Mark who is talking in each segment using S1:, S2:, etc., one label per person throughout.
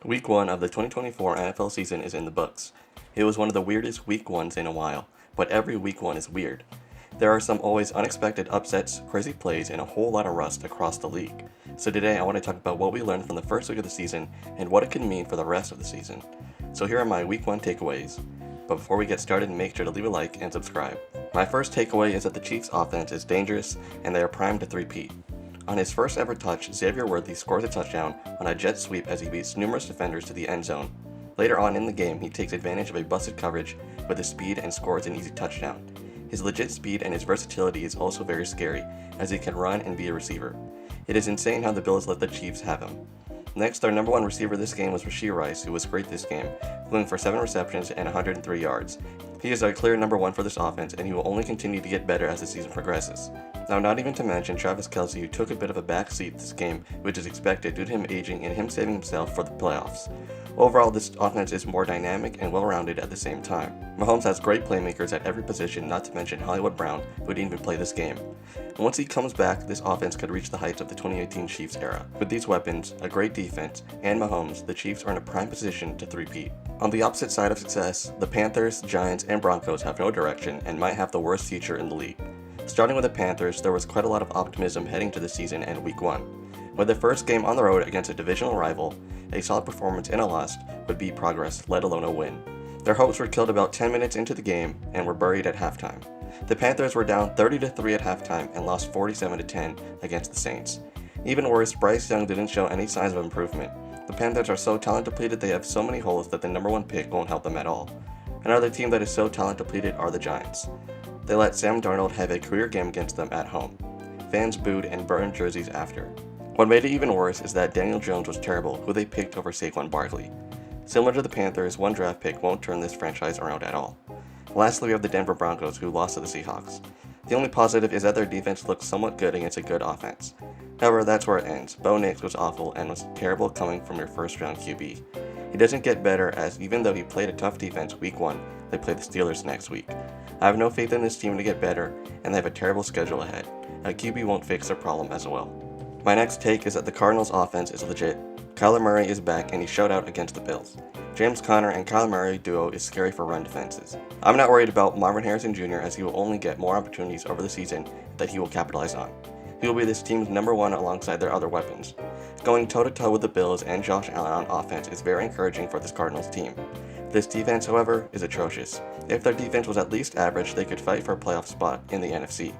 S1: Week 1 of the 2024 NFL season is in the books. It was one of the weirdest week 1s in a while, but every week 1 is weird. There are some always unexpected upsets, crazy plays, and a whole lot of rust across the league. So today I want to talk about what we learned from the first week of the season and what it could mean for the rest of the season. So here are my week 1 takeaways. But before we get started, make sure to leave a like and subscribe. My first takeaway is that the Chiefs' offense is dangerous and they are primed to three-peat. On his first ever touch, Xavier Worthy scores a touchdown on a jet sweep as he beats numerous defenders to the end zone. Later on in the game, he takes advantage of a busted coverage with his speed and scores an easy touchdown. His legit speed and his versatility is also very scary, as he can run and be a receiver. It is insane how the Bills let the Chiefs have him. Next, our number one receiver this game was Rashee Rice, who was great this game, going for 7 receptions and 103 yards. He is our clear number one for this offense, and he will only continue to get better as the season progresses. Now, not even to mention Travis Kelce, who took a bit of a backseat this game, which is expected due to him aging and him saving himself for the playoffs. Overall, this offense is more dynamic and well-rounded at the same time. Mahomes has great playmakers at every position, not to mention Hollywood Brown, who didn't even play this game. And once he comes back, this offense could reach the heights of the 2018 Chiefs era. With these weapons, a great defense, and Mahomes, the Chiefs are in a prime position to three-peat. On the opposite side of success, the Panthers, Giants, and Broncos have no direction and might have the worst future in the league. Starting with the Panthers, there was quite a lot of optimism heading to the season and week 1. With their first game on the road against a divisional rival, a solid performance in a loss would be progress, let alone a win. Their hopes were killed about 10 minutes into the game and were buried at halftime. The Panthers were down 30-3 at halftime and lost 47-10 against the Saints. Even worse, Bryce Young didn't show any signs of improvement. The Panthers are so talent depleted they have so many holes that the number one pick won't help them at all. Another team that is so talent depleted are the Giants. They let Sam Darnold have a career game against them at home. Fans booed and burned jerseys after. What made it even worse is that Daniel Jones was terrible, who they picked over Saquon Barkley. Similar to the Panthers, one draft pick won't turn this franchise around at all. Lastly, we have the Denver Broncos, who lost to the Seahawks. The only positive is that their defense looks somewhat good against a good offense. However, that's where it ends. Bo Nix was awful and was terrible coming from your first round QB. He doesn't get better, as even though he played a tough defense week 1, they play the Steelers next week. I have no faith in this team to get better, and they have a terrible schedule ahead. A QB won't fix their problem as well. My next take is that the Cardinals' offense is legit. Kyler Murray is back and he showed out against the Bills. James Conner and Kyler Murray duo is scary for run defenses. I'm not worried about Marvin Harrison Jr. as he will only get more opportunities over the season that he will capitalize on. He will be this team's number one alongside their other weapons. Going toe-to-toe with the Bills and Josh Allen on offense is very encouraging for this Cardinals team. This defense, however, is atrocious. If their defense was at least average, they could fight for a playoff spot in the NFC.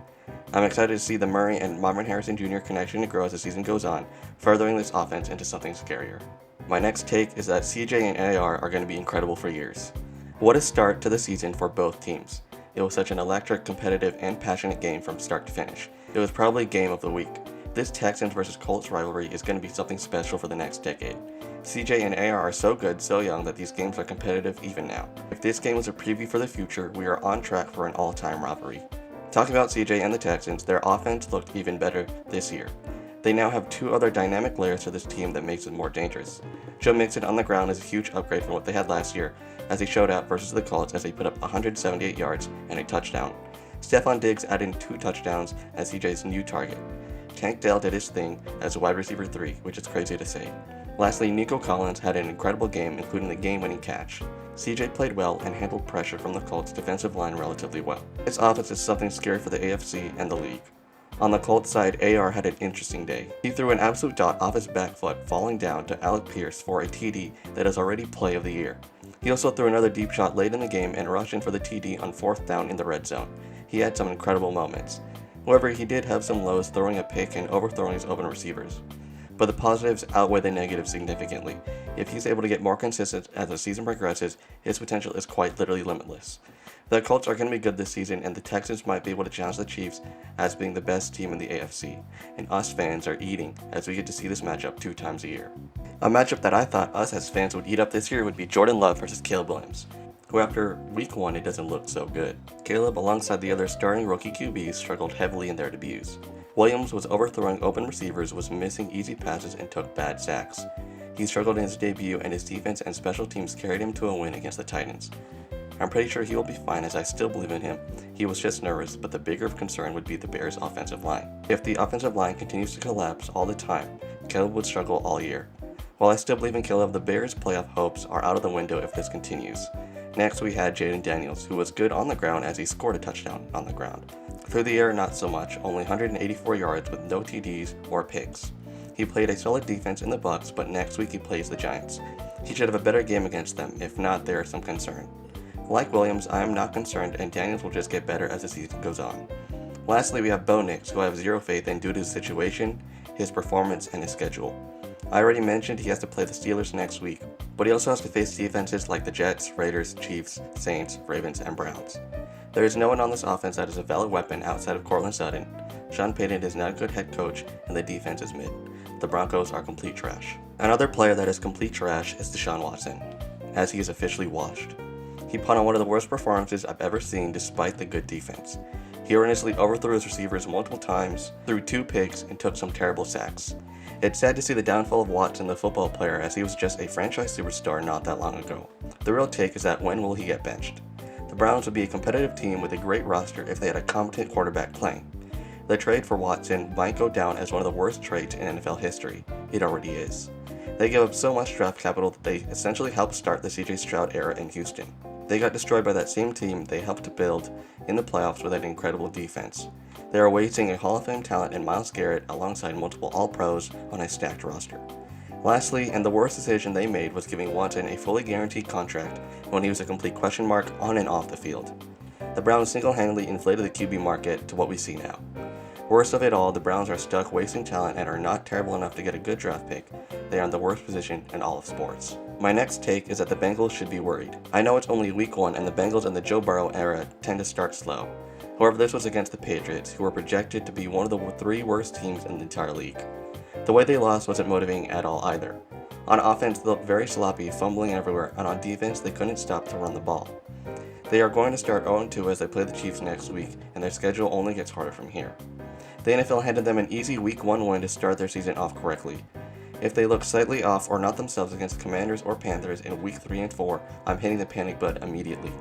S1: I'm excited to see the Murray and Marvin Harrison Jr. connection to grow as the season goes on, furthering this offense into something scarier. My next take is that CJ and AR are going to be incredible for years. What a start to the season for both teams. It was such an electric, competitive, and passionate game from start to finish. It was probably game of the week. This Texans vs. Colts rivalry is going to be something special for the next decade. CJ and AR are so good, so young that these games are competitive even now. If this game was a preview for the future, we are on track for an all-time rivalry. Talking about CJ and the Texans, their offense looked even better this year. They now have 2 other dynamic layers to this team that makes it more dangerous. Joe Mixon on the ground is a huge upgrade from what they had last year, as he showed out versus the Colts as they put up 178 yards and a touchdown. Stephon Diggs added 2 touchdowns as CJ's new target. Tank Dell did his thing as wide receiver 3, which is crazy to say. Lastly, Nico Collins had an incredible game, including the game-winning catch. CJ played well and handled pressure from the Colts' defensive line relatively well. This offense is something scary for the AFC and the league. On the Colts side, AR had an interesting day. He threw an absolute dot off his back foot, falling down to Alec Pierce for a TD that is already play of the year. He also threw another deep shot late in the game and rushed in for the TD on 4th down in the red zone. He had some incredible moments. However, he did have some lows, throwing a pick and overthrowing his open receivers. But the positives outweigh the negatives significantly. If he's able to get more consistent as the season progresses, his potential is quite literally limitless. The Colts are going to be good this season, and the Texans might be able to challenge the Chiefs as being the best team in the AFC. And us fans are eating as we get to see this matchup 2 times a year. A matchup that I thought us as fans would eat up this year would be Jordan Love versus Caleb Williams, who after week 1 it doesn't look so good. Caleb, alongside the other starting rookie QBs, struggled heavily in their debuts. Williams was overthrowing open receivers, was missing easy passes, and took bad sacks. He struggled in his debut, and his defense and special teams carried him to a win against the Titans. I'm pretty sure he will be fine, as I still believe in him. He was just nervous, but the bigger concern would be the Bears' offensive line. If the offensive line continues to collapse all the time, Caleb would struggle all year. While I still believe in Caleb, the Bears' playoff hopes are out of the window if this continues. Next, we had Jaden Daniels, who was good on the ground as he scored a touchdown on the ground. Through the air, not so much, only 184 yards with no TDs or picks. He played a solid defense in the Bucs, but next week he plays the Giants. He should have a better game against them, if not, there is some concern. Like Williams, I am not concerned, and Daniels will just get better as the season goes on. Lastly, we have Bo Nix, who I have zero faith in due to his situation, his performance, and his schedule. I already mentioned he has to play the Steelers next week, but he also has to face defenses like the Jets, Raiders, Chiefs, Saints, Ravens, and Browns. There is no one on this offense that is a valid weapon outside of Courtland Sutton. Sean Payton is not a good head coach, and the defense is mid. The Broncos are complete trash. Another player that is complete trash is Deshaun Watson, as he is officially washed. He put on one of the worst performances I've ever seen despite the good defense. He earnestly overthrew his receivers multiple times, threw 2 picks, and took some terrible sacks. It's sad to see the downfall of Watson, the football player, as he was just a franchise superstar not that long ago. The real take is that when will he get benched? The Browns would be a competitive team with a great roster if they had a competent quarterback playing. The trade for Watson might go down as one of the worst trades in NFL history. It already is. They gave up so much draft capital that they essentially helped start the CJ Stroud era in Houston. They got destroyed by that same team they helped to build in the playoffs with an incredible defense. They are wasting a Hall of Fame talent in Myles Garrett alongside multiple All-Pros on a stacked roster. Lastly, and the worst decision they made was giving Watson a fully guaranteed contract when he was a complete question mark on and off the field. The Browns single-handedly inflated the QB market to what we see now. Worst of it all, the Browns are stuck wasting talent and are not terrible enough to get a good draft pick. They are in the worst position in all of sports. My next take is that the Bengals should be worried. I know it's only week 1 and the Bengals in the Joe Burrow era tend to start slow. However, this was against the Patriots, who were projected to be one of the 3 worst teams in the entire league. The way they lost wasn't motivating at all either. On offense, they looked very sloppy, fumbling everywhere, and on defense, they couldn't stop to run the ball. They are going to start 0-2 as they play the Chiefs next week, and their schedule only gets harder from here. The NFL handed them an easy Week 1 win to start their season off correctly. If they look slightly off or not themselves against the Commanders or Panthers in Week 3 and 4, I'm hitting the panic button immediately.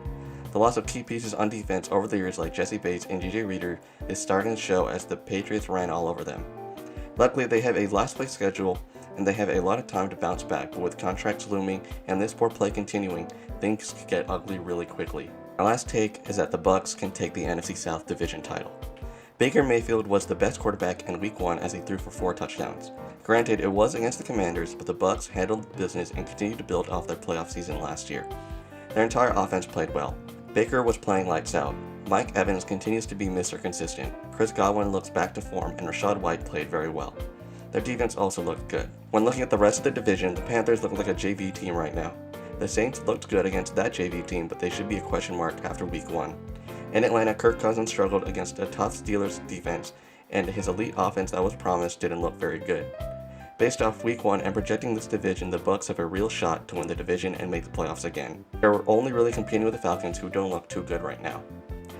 S1: The loss of key pieces on defense over the years like Jesse Bates and J.J. Reader is starting to show as the Patriots ran all over them. Luckily, they have a last place schedule and they have a lot of time to bounce back, but with contracts looming and this poor play continuing, things could get ugly really quickly. My last take is that the Bucs can take the NFC South division title. Baker Mayfield was the best quarterback in Week 1 as he threw for 4 touchdowns. Granted, it was against the Commanders, but the Bucs handled business and continued to build off their playoff season last year. Their entire offense played well. Baker was playing lights out. Mike Evans continues to be Mr. Consistent. Chris Godwin looks back to form, and Rachaad White played very well. Their defense also looked good. When looking at the rest of the division, the Panthers look like a JV team right now. The Saints looked good against that JV team, but they should be a question mark after Week 1. In Atlanta, Kirk Cousins struggled against a tough Steelers defense, and his elite offense that was promised didn't look very good. Based off Week 1 and projecting this division, the Bucs have a real shot to win the division and make the playoffs again. They're only really competing with the Falcons, who don't look too good right now.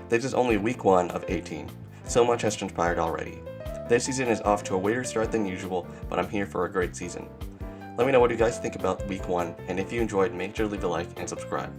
S1: This is only Week 1 of 18. So much has transpired already. This season is off to a weirder start than usual, but I'm here for a great season. Let me know what you guys think about Week 1, and if you enjoyed, make sure to leave a like and subscribe.